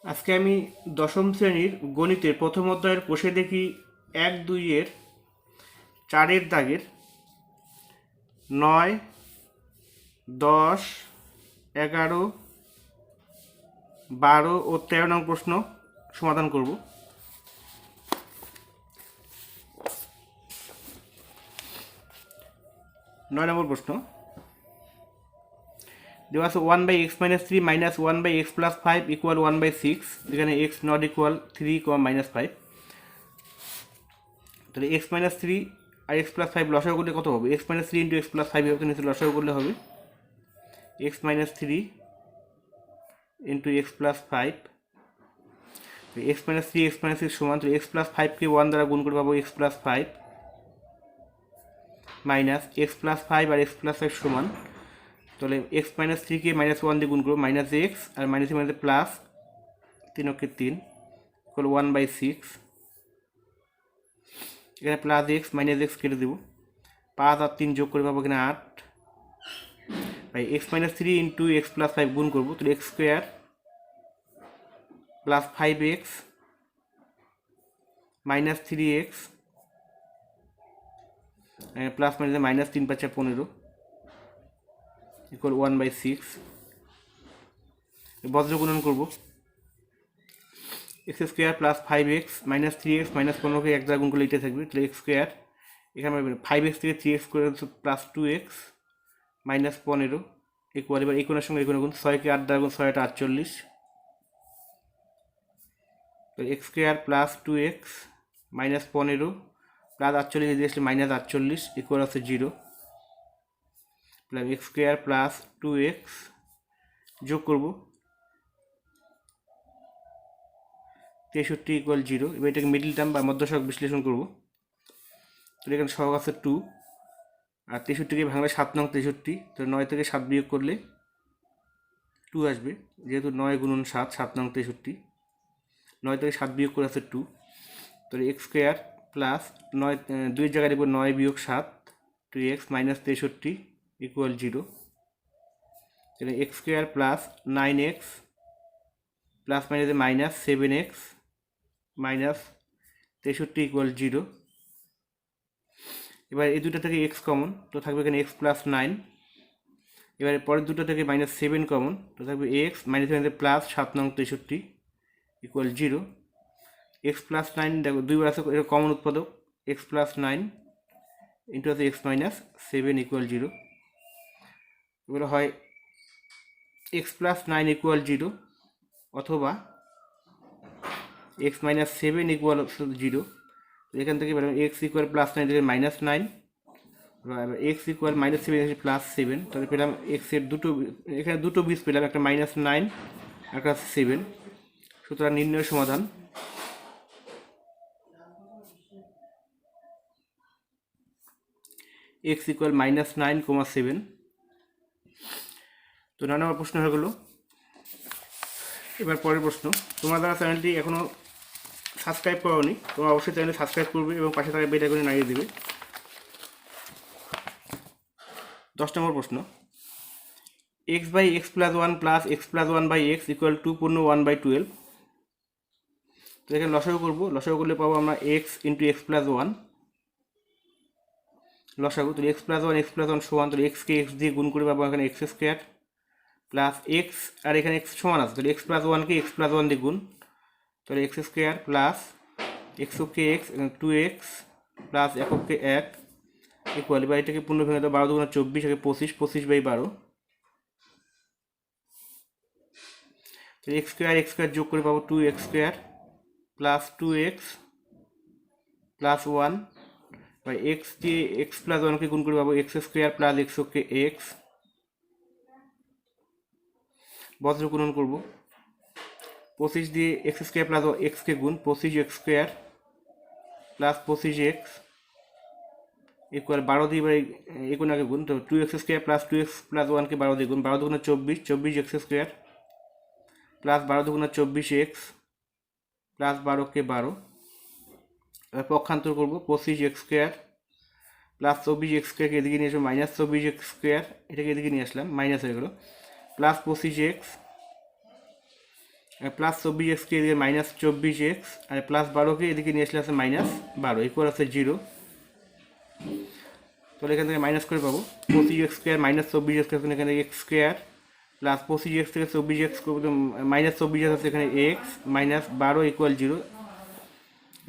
আজকে আমি দশম শ্রেণীর গণিতের প্রথম অধ্যায়ের কোষে দেখি 1-2 4 দাগের 9, 10, 11, 12 ও 13 নং প্রশ্ন সমাধান করব। 9 নম্বর প্রশ্ন দেওয়া আছে 1/x - 3 minus 1/x plus 5 equal 1/6, যেখানে x not equal 3, -5। তাহলে x - 3 আর x plus 5 লসাগু করলে কত হবে? x - 3 × x plus 5 হবে, নিচে লসাগু করলে হবে x - 3 × x plus 5। x - 3 x - 6 সমান, তো x plus 5 কে 1 দ্বারা গুণ করে পাবো x plus 5 minus x plus 5 আর x plus 5 সমান, তাহলে x - 3 কে -1 দিয়ে গুণ করবো, -x আর মাইনাসে মাইনাসে প্লাস 3 × 3 ইকুয়াল 1/6। এখানে প্লাস x -x কেটে দেবো, 5 আর 3 যোগ করে পাবো এখানে 8 বাই x - 3 × x plus 5 গুণ করবো, তো x square plus 5x minus 3x plus minus -3 × 5 = 15 equal 1/6। বজ্র গুণন করবো, x square plus 5x minus 3x minus 15 কে 1 দ্বারা গুণ করলে এটা থাকবে, তাহলে x স্কোয়ার এখানে 5x থেকে 3x করে প্লাস 2x মাইনাস 15 ইকুয়াল, এবার এই কোণের সঙ্গে এই কোণে গুণ, 6 কে 8 দ্বারা গুণ 6 × 8 = 48, তো x square plus 2x minus 15 plus 48 দিয়ে আসলে মাইনাস 48 ইকুয়াল আছে 0। x স্কোয়ার প্লাস 2x যোগ করব 63 ইকুয়াল 0। এবার এটাকে মিডল টার্ম বা মধ্যসহগ বিশ্লেষণ করব, তো এখানে সহগ আছে 2 আর 63কে ভাঙলে 7 নং 63, তো 9 থেকে 7 বিয়োগ করলে 2 আসবে, যেহেতু 9 × 7 7 নং 63, 9 থেকে 7 বিয়োগ করে আছে 2, তো x স্কোয়ার প্লাস 9 2 জায়গায় দেবো 9 - 7 2x মাইনাস 63 ইকুয়াল 0। তাহলে x square plus 9x plus মাইনাসে মাইনাস 7x মাইনাস 63 ইকুয়াল 0। এবার এই দুটো থেকে x কমন, তো থাকবে এখানে x প্লাস 9। এবারে পরের দুটো থেকে -7 কমন, তো থাকবে x মাইনাস প্লাস 7 নং 63 ইকুয়াল 0। x প্লাস 9 দেখো দুইবার আছে, এটা কমন উৎপাদক, x প্লাস 9 ইন্টু আছে x মাইনাস 7 ইকুয়াল 0। এবারে হয় x প্লাস 9 ইকুয়াল 0 অথবা x মাইনাস 7 ইকুয়াল 0। এখান থেকে x ইকুয়াল প্লাস 9 থেকে -9, x ইকুয়াল -7 প্লাস 7, তাহলে পেলাম x এর দুটো, এখানে দুটো বীজ পেলাম, একটা -9 একটা 7। সুতরাং নির্ণয় সমাধান x ইকুয়াল -9, 7। তো 9 নম্বর প্রশ্ন হয়ে গেল। এবার পরের প্রশ্ন, তোমরা যারা চ্যানেলটি এখনও সাবস্ক্রাইব করোনি তোমরা অবশ্যই চ্যানেলটি সাবস্ক্রাইব করবে এবং পাশে থাকা বেল আইকনে নাড়িয়ে দেবে। 10 নম্বর প্রশ্ন, x/x + 1 + x + 1/x = 2 পূর্ণ 1/12। তো এখানে লসাগু করবো, লসাগু করলে পাবো আমরা x × x + 1 লসাগু, তো x + 1 x + 1 সমান, তো x কে x দিয়ে গুণ করে পাবো এখানে x স্কোয়ার প্লাস x আর এখানে x সমান আছে, তাহলে x + 1 কে x + 1 দিয়ে গুণ, তাহলে x স্কোয়ার প্লাস এককে x 2x প্লাস এককে 1 ইকুয়াল, এবার এটাকে পূর্ণ ভেঙে দেবো, 12 × 24 একে 25, 25/12। তাহলে x স্কোয়ার যোগ করে পাবো 2x square plus 2x plus 1 by x দিয়ে x + 1 কে গুণ করে পাবো x স্কোয়ার প্লাস এককে x। বজ্র গুণন করবো, 25 দিয়ে x স্কোয়ার প্লাস x কে গুণ, 25x square plus 25x equal 12 দিয়ে এবার এই কোণাকে গুণ, তো 2x স্কোয়ার প্লাস 2x + 1 কে 12 দিয়ে গুণ, 12 × 24 24x square plus 12 × 24x plus 12কে 12। এবার পক্ষান্তর করবো, 25x স্কোয়ার প্লাস 24x স্কোয়ারকে এদিকে নিয়ে আসবো, -24x স্কোয়ার এটাকে এদিকে নিয়ে আসলাম, মাইনাস হয়ে গেল, প্লাস 25x প্লাস 24x এদিকে মাইনাস 24x আর প্লাস 12কে এদিকে নিয়ে আসলে আছে মাইনাস 12 ইকুয়াল আছে 0। তাহলে এখান থেকে মাইনাস করে পাবো 25x² মাইনাস 24x এখানে x² প্লাস 25x থেকে 24x মাইনাস 24x আছে এখানে x মাইনাস 12 ইকুয়াল 0।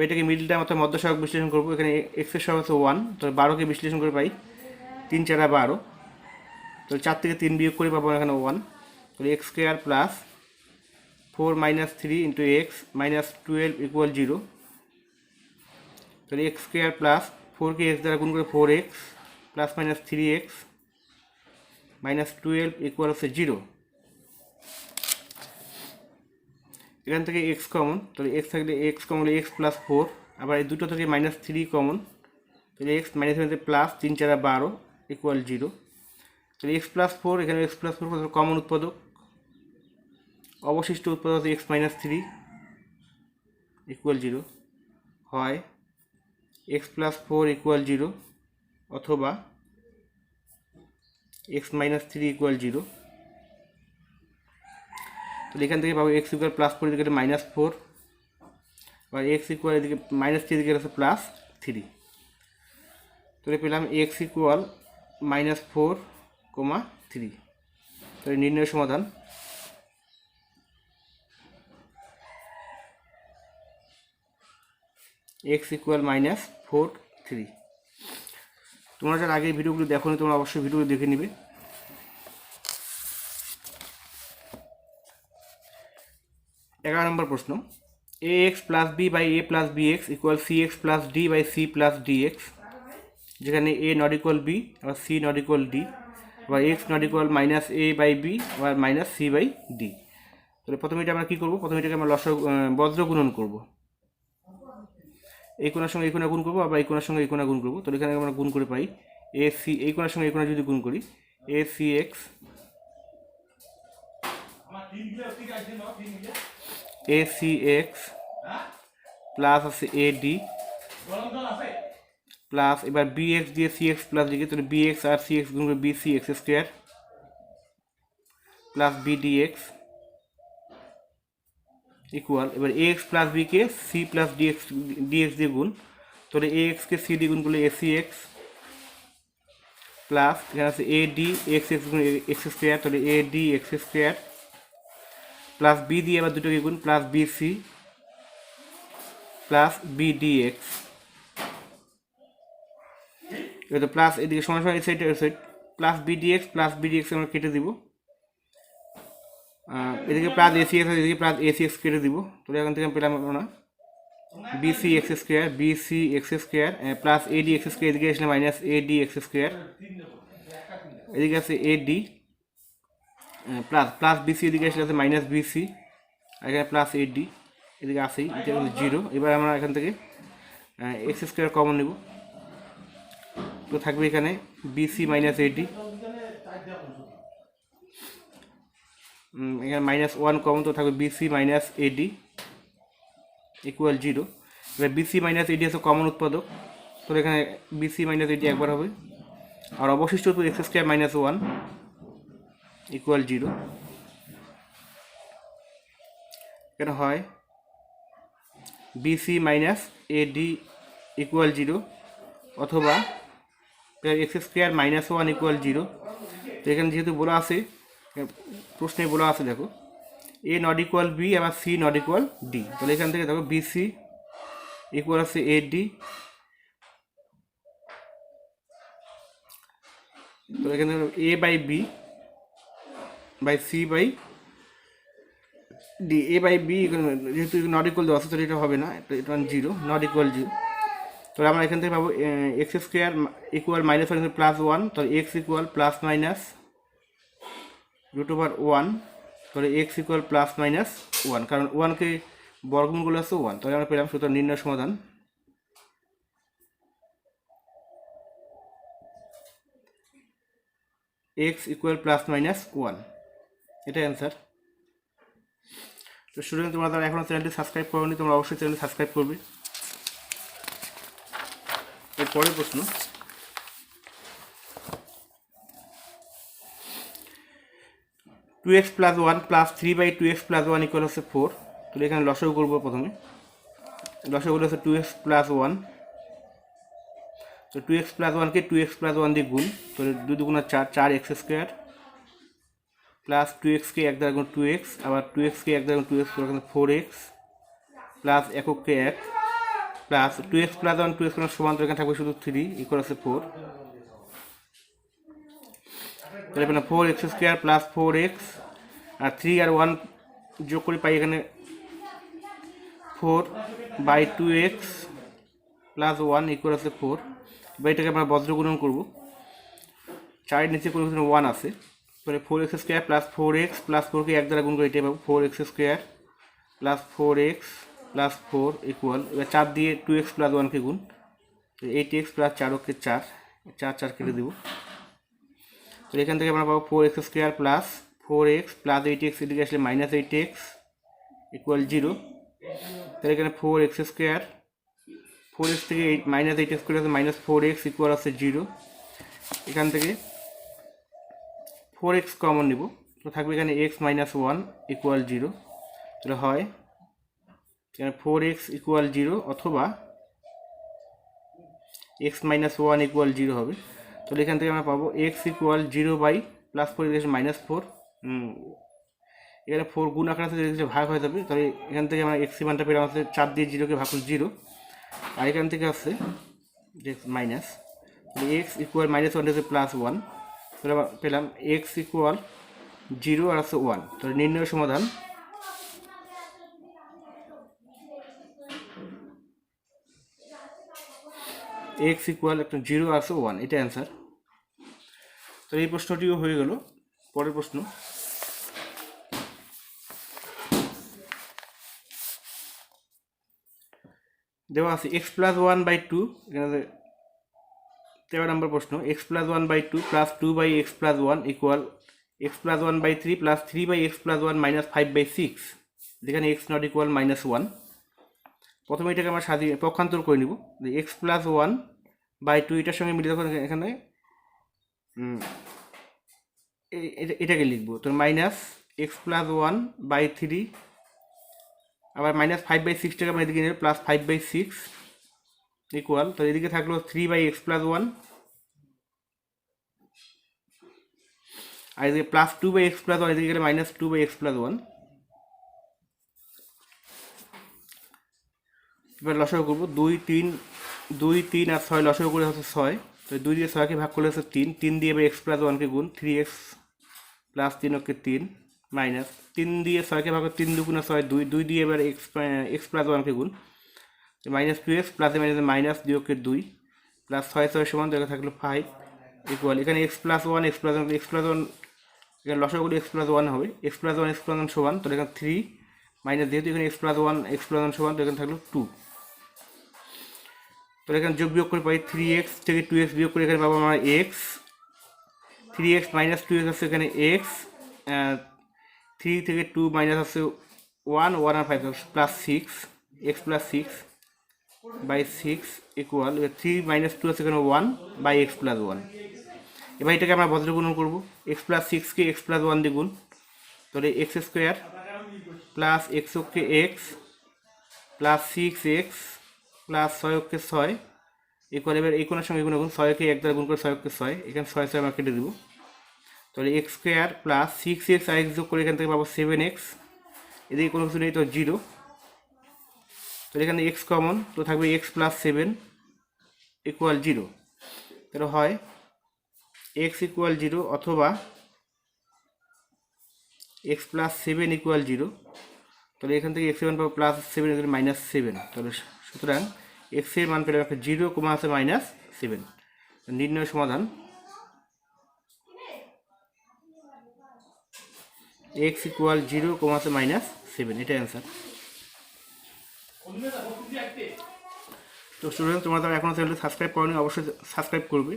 এটাকে মিডল টার্ম অর্থাৎ মধ্য সহগ বিশ্লেষণ করবো। এখানে x এর সহগ আছে 1, তাহলে 12কে বিশ্লেষণ করে পাই 3 4 12, তাহলে 4 থেকে 3 বিয়োগ করে পাবো এখানে 1, তাহলে x² plus 4 minus 3 into x minus 12 equal 0। তাহলে x² প্লাস 4কে x দ্বারা গুণ করে 4x plus minus 3x minus 12 equal হচ্ছে 0। এখান থেকে x কমন, তাহলে x থাকলে x কমন হলে x প্লাস 4, আবার এই দুটো থেকে মাইনাস 3 কমন, তাহলে x মাইনাস প্লাস 3 4 12 ইকুয়াল 0। তাহলে x প্লাস 4 এখানে x প্লাস 4 কমন উৎপাদক, অবশিষ্ট উৎপাদক হচ্ছে x মাইনাস 3 ইকুয়াল 0। হয় x প্লাস 4 ইকুয়াল 0 অথবা x মাইনাস 3 ইকুয়াল 0। তাহলে এখান থেকে পাবো x ইকুয়াল প্লাস 4 এদিকে মাইনাস 4 আর x ইকুয়াল এদিকে মাইনাস 3 এদিকে আছে প্লাস 3, তাহলে পেলাম x ইকুয়াল মাইনাস 4, 3। তাহলে নির্ণয় সমাধান x ইকুয়াল মাইনাস 4, 3। তোমরা যারা আগে ভিডিওগুলো দেখো নি তোমরা অবশ্যই ভিডিও দেখে নিবে। 11 নম্বর প্রশ্ন, ax plus b by a plus bx equal cx plus d by c plus dx, যেখানে a নট ইকুয়াল b আবার c নট ইকুয়াল d, আবার x not equal minus a by b আবার minus c by d। তাহলে প্রথমে এটা আমরা কী করবো, প্রথমে এটাকে আমরা বজ্র গুণন করবো। এই কোণার সঙ্গে এই কোণা গুণ করবো, আবার এই কোণার সঙ্গে এই কোণা গুণ করবো। তাহলে এখানে আমরা গুণ করে পাই এ সি, এই কোণার সঙ্গে এই কোণা যদি গুণ করি এ সি এক্স প্লাস আছে এ ডি প্লাস এবার বি এক্স দিয়ে সি এক্স প্লাস দিকে, তাহলে বি এক্স আর সি এক্স গুণ করে B C X square plus B D X equal, এবার এ এক্স প্লাস বিকে সি প্লাস ডিএক্স দিয়ে গুণ, তাহলে এ এক্সকে সি দিয়ে গুণ করলে এ সি এক্স প্লাস এখানে আছে এ ডি এক্স এক্স গুণ এক্স স্কোয়ার, তাহলে A D X square plus B দিয়ে আবার দুটোকে গুণ প্লাস B C plus B D X, এটা তো প্লাস এদিকে সমান সমান এই side plus B D X আমরা কেটে দিব, এদিকে প্লাস এসি এক্স এদিকে প্লাস এসি এক্স কেটে দিব। তাহলে এখান থেকে পেলাম না B C X square plus A D X square, এদিকে আসলে মাইনাস এডি এক্স স্কোয়ার, এদিকে আছে এডি প্লাস প্লাস বিসি, এদিকে আসলে আছে মাইনাস বিসি, আর এখানে প্লাস এডি এদিকে আসেই, এটা হলো 0। এবার আমরা এখান থেকে এক্স স্কোয়ার কমন নেব, তো থাকবে এখানে বিসি মাইনাস এডি, এখানে মাইনাস 1 কমন, তো থাকবে বিসি মাইনাস এডি ইকুয়াল 0। এবার বিসি মাইনাস এডি আছে কমন উৎপাদক, তো এখানে বিসি মাইনাস এডি একবার হবে, আর অবশিষ্ট তো এক্স স্কোয়ার মাইনাস 1 ইকুয়াল 0। এখানে হয় বিসি মাইনাস এডি ইকুয়াল 0 অথবা এক্স স্কোয়ার মাইনাস 1 ইকুয়াল 0। তো এখানে যেহেতু বলা আছে, প্রশ্নে বলা আছে দেখো এ নট ইকুয়াল বি আবার সি নট ইকুয়াল ডি, তাহলে এখান থেকে দেখো বিসি ইকুয়াল আছে এ ডি, তো এখানে A by B by C by D, A by B যেহেতু নট ইকুয়াল দেওয়া আছে তাহলে এটা হবে না, এটা 0 নট ইকুয়াল 0। তাহলে আমরা এখান থেকে পাবো x square equal minus 1 plus 1, তাহলে এক্স ইকুয়াল প্লাস মাইনাস √1, তাহলে এক্স ইকুয়াল প্লাস মাইনাস 1, কারণ 1কে বর্গমূল আছে 1, তাহলে আমরা পেলাম সুতরাং নির্ণয় সমাধান এক্স ইকুয়াল প্লাস মাইনাস 1, এটাই অ্যান্সার। তো স্টুডেন্ট তোমরা যারা এখনও চ্যানেলটি সাবস্ক্রাইব করোনি তোমরা অবশ্যই চ্যানেলটি সাবস্ক্রাইব করবে। এর পরের প্রশ্ন, 2x plus 1 plus 3/2x plus 1 equal হচ্ছে 4। তাহলে এখানে লসাগু করবো প্রথমে। লসাগু হচ্ছে 2x প্লাস 1। তো 2x প্লাস 1কে 2x প্লাস 1 দিয়ে গুণ, তাহলে 2 দুগুণা 4, 4x স্কোয়ার প্লাস 2xকে 1 দ্বারা গুণ 2x, আবার 2xকে 1 দ্বারা গুণ 2x করে 4x প্লাস এককে 1 প্লাস 2x প্লাস 1 2x সমান, তো এখানে থাকবে শুধু 3 ইকুয়াল হচ্ছে 4। তাহলে এখানে 4x স্কোয়ার প্লাস 4x আর 3 আর 1 যোগ করে পাই এখানে 4/2x প্লাস 1 ইকুয়াল হচ্ছে 4। এবার এটাকে আমরা বজ্র গুণন করবো। 4 নিচে কোনো 1 আছে, তাহলে 4x square plus 4x plus 4কে 1 দ্বারা গুণ করে এটাই পাবো 4x square plus 4x plus 4 equal, এবার 4 দিয়ে 2x প্লাস 1কে গুণ, 8x প্লাস 4কে 4, 4 কেটে দেবো। তো এখান থেকে আমরা পাবো 4x square plus 4x plus 8x, এদিকে আসলে মাইনাস 8x ইকুয়াল 0। তাহলে এখানে 4x স্কোয়ার, 4x থেকে মাইনাস 8x করে আছে মাইনাস 4x ইকুয়াল আছে 0। এখান থেকে 4x কমন নিব, তো থাকবে এখানে x মাইনাস 1 ইকুয়াল 0। তাহলে হয় এখানে 4x ইকুয়াল 0 অথবা x মাইনাস 1 ইকুয়াল 0 হবে। তাহলে এখান থেকে আমরা পাবো x equal 0 by plus 4 minus 4, এখানে 4 গুণ আকার আছে, ভাগ হয়ে যাবে। তাহলে এখান থেকে আমরা x মানটা পেলাম আছে 4 দিয়ে 0কে ভাগ করলে 0, আর এখান থেকে আসছে মাইনাস, তাহলে x ইকুয়াল মাইনাস 1 হচ্ছে প্লাস 1। তাহলে পেলাম x ইকুয়াল 0 আর আছে 1। তাহলে নির্ণয় সমাধান x ইকুয়াল একটা 0 আর আছে 1, এটা অ্যান্সার। তো এই প্রশ্নটিও হয়ে গেল। পরের প্রশ্ন, দেওয়া আছে x প্লাস 1/2, এখানে 13 নম্বর প্রশ্ন, x plus 1/2 plus 2/x plus 1 equal x plus 1/3 plus 3/x plus 1 minus 5/6, যেখানে x নট ইকুয়াল মাইনাস 1। প্রথমে এটাকে আমরা সাজিয়ে পক্ষান্তর করে নিব। x প্লাস 1/2 এটার সঙ্গে মিলে যখন এখানে এটাকে লিখবো, তো মাইনাস x প্লাস 1/3 আবার মাইনাস 5/6টাকে আমরা এদিকে নেব প্লাস 5/6 ইকুয়াল, তো এদিকে থাকলো 3/x প্লাস 1 আর এদিকে প্লাস 2/x প্লাস 1, এদিকে গেলে মাইনাস 2/x প্লাস 1। এবার লসাগু করবো, 2 3 আর 6 লসাগু করে হচ্ছে 6। তো 2 দিয়ে 6কে ভাগ করলে হচ্ছে 3, 3 দিয়ে এবার x প্লাস 1কে গুণ, 3x প্লাস 3কে 3 মাইনাস 3 দিয়ে 6কে ভাগ করে 3 দুগুণা 6 2, 2 দিয়ে এবার x প্লাস 1কে গুণ, মাইনাস 2x প্লাস মাইনাস 2কে 2 প্লাস 6 সমান, তো এখানে থাকলো 5 ইকুয়াল, এখানে x প্লাস 1 x প্লাস 1 এখানে লসাগুলো x প্লাস 1 হবে, x প্লাস 1 সমান, তো এখানে 3 মাইনাস, যেহেতু এখানে x প্লাস 1 সমান, তো এখানে থাকলো 2। তো এখানে যোগ বিয়োগ করে পাই 3x থেকে 2x বিয়োগ করে এখানে পাবো আমরা x, 3x মাইনাস 2x আছে এখানে x, 3 থেকে 2 মাইনাস আছে 1 আর 5 plus 6, x plus 6/6 equal 3 minus 2 আছে এখানে 1/x প্লাস 1। এবার এটাকে আমরা বজ্র গুণন করবো, x প্লাস 6কে x প্লাস 1 দিয়ে গুণ, তাহলে x square plus x plus 6x plus 6কে 6 ইকুয়াল, এবার এই কোণের সঙ্গে গুণ, 6কে 1 দ্বারা গুণ করে 6কে 6, এখানে 6 আমরা কেটে দেবো। তাহলে x স্কোয়ার প্লাস 6x আর x যোগ করে এখান থেকে পাবো 7x, এদিকে কোনো কিছু নেই তো 0, তো এখানে x কমন, তো থাকবে x প্লাস 7 ইকুয়াল 0। তাহলে হয় x ইকুয়াল 0 অথবা x প্লাস 7 ইকুয়াল 0। তাহলে এখান থেকে x এর মান পাবো প্লাস 7 এখানে মাইনাস 7, তাহলে সুতরাং x এর মান পেলাম একটা 0, আছে মাইনাস 7। নির্ণয় সমাধান x ইকুয়াল 0, আছে মাইনাস 7, এটা অ্যান্সার। তো স্টুডেন্ট, তোমরা এখনও চ্যানেলটি সাবস্ক্রাইব করোনি, অবশ্যই সাবস্ক্রাইব করবে।